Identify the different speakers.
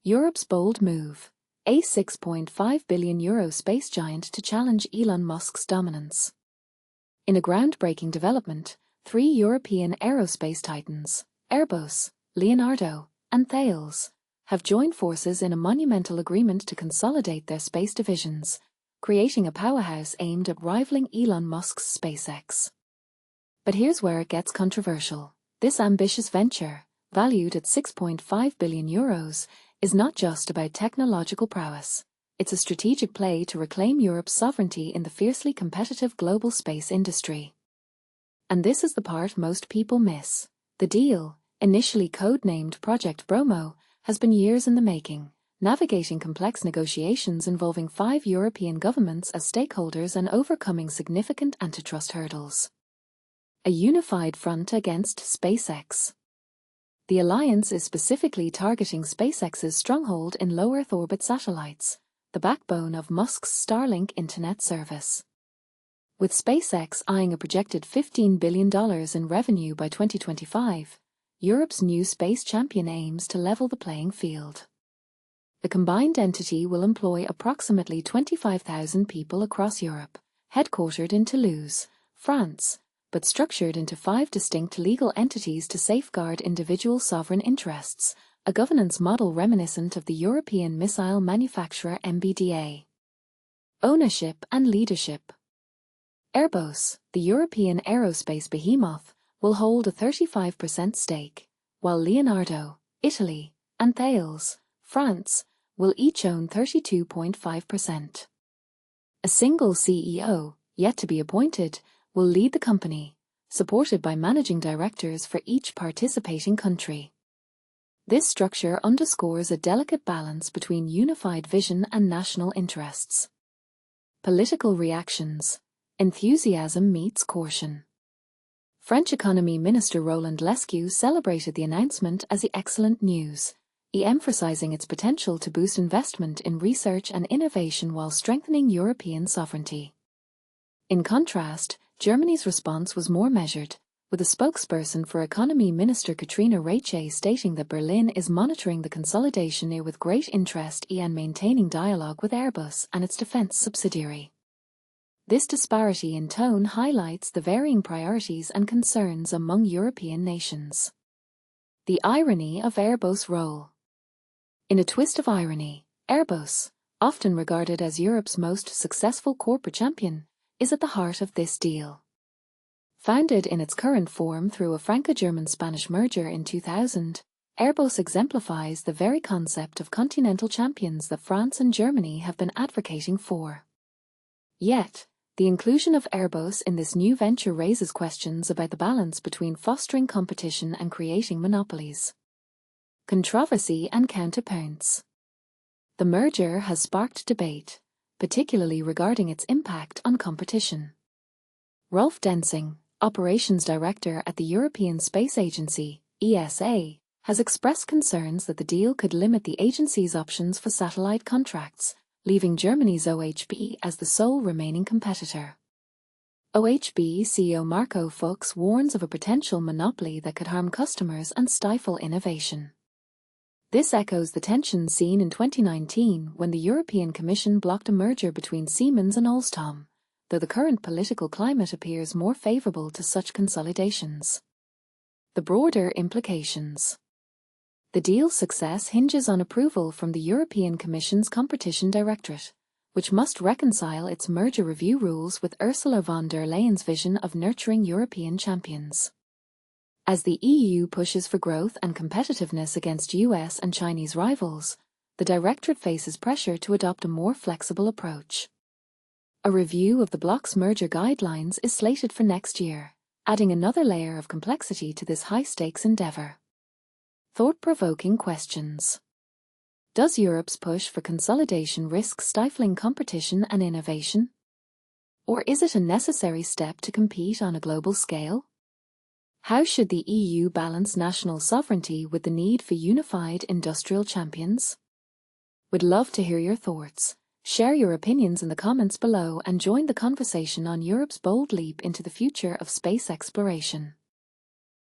Speaker 1: Europe's bold move. A €6.5 billion space giant to challenge Elon Musk's dominance. In a groundbreaking development, three European aerospace titans, Airbus, Leonardo, and Thales, have joined forces in a monumental agreement to consolidate their space divisions, creating a powerhouse aimed at rivaling Elon Musk's SpaceX. But here's where it gets controversial. This ambitious venture, valued at €6.5 billion, is not just about technological prowess. It's a strategic play to reclaim Europe's sovereignty in the fiercely competitive global space industry. And this is the part most people miss. The deal, initially codenamed Project Bromo, has been years in the making, navigating complex negotiations involving 5 European governments as stakeholders and overcoming significant antitrust hurdles. A unified front against SpaceX. The alliance is specifically targeting SpaceX's stronghold in low Earth orbit satellites, the backbone of Musk's Starlink internet service. With SpaceX eyeing a projected $15 billion in revenue by 2025, Europe's new space champion aims to level the playing field. The combined entity will employ approximately 25,000 people across Europe, headquartered in Toulouse, France, but structured into 5 distinct legal entities to safeguard individual sovereign interests, a governance model reminiscent of the European missile manufacturer MBDA. Ownership and leadership. Airbus, the European aerospace behemoth, will hold a 35% stake, while Leonardo, Italy, and Thales, France, will each own 32.5%. A single CEO, yet to be appointed, will lead the company, supported by managing directors for each participating country. This structure underscores a delicate balance between unified vision and national interests. Political reactions. Enthusiasm meets caution. French Economy Minister Roland Lescure celebrated the announcement as excellent news, emphasizing its potential to boost investment in research and innovation while strengthening European sovereignty. In contrast, Germany's response was more measured, with a spokesperson for Economy Minister Katrina Reiche stating that Berlin is monitoring the consolidation with great interest and maintaining dialogue with Airbus and its defense subsidiary. This disparity in tone highlights the varying priorities and concerns among European nations. The irony of Airbus' role. In a twist of irony, Airbus, often regarded as Europe's most successful corporate champion, is at the heart of this deal. Founded in its current form through a Franco-German-Spanish merger in 2000, Airbus exemplifies the very concept of continental champions that France and Germany have been advocating for. Yet, the inclusion of Airbus in this new venture raises questions about the balance between fostering competition and creating monopolies. Controversy and counterpoints. The merger has sparked debate, particularly regarding its impact on competition. Rolf Densing, Operations Director at the European Space Agency, ESA, has expressed concerns that the deal could limit the agency's options for satellite contracts, leaving Germany's OHB as the sole remaining competitor. OHB CEO Marco Fuchs warns of a potential monopoly that could harm customers and stifle innovation. This echoes the tensions seen in 2019 when the European Commission blocked a merger between Siemens and Alstom, though the current political climate appears more favorable to such consolidations. The broader implications. The deal's success hinges on approval from the European Commission's Competition Directorate, which must reconcile its merger review rules with Ursula von der Leyen's vision of nurturing European champions. As the EU pushes for growth and competitiveness against US and Chinese rivals, the Directorate faces pressure to adopt a more flexible approach. A review of the bloc's merger guidelines is slated for next year, adding another layer of complexity to this high-stakes endeavor. Thought-provoking questions. Does Europe's push for consolidation risk stifling competition and innovation? Or is it a necessary step to compete on a global scale? How should the EU balance national sovereignty with the need for unified industrial champions? We'd love to hear your thoughts. Share your opinions in the comments below and join the conversation on Europe's bold leap into the future of space exploration.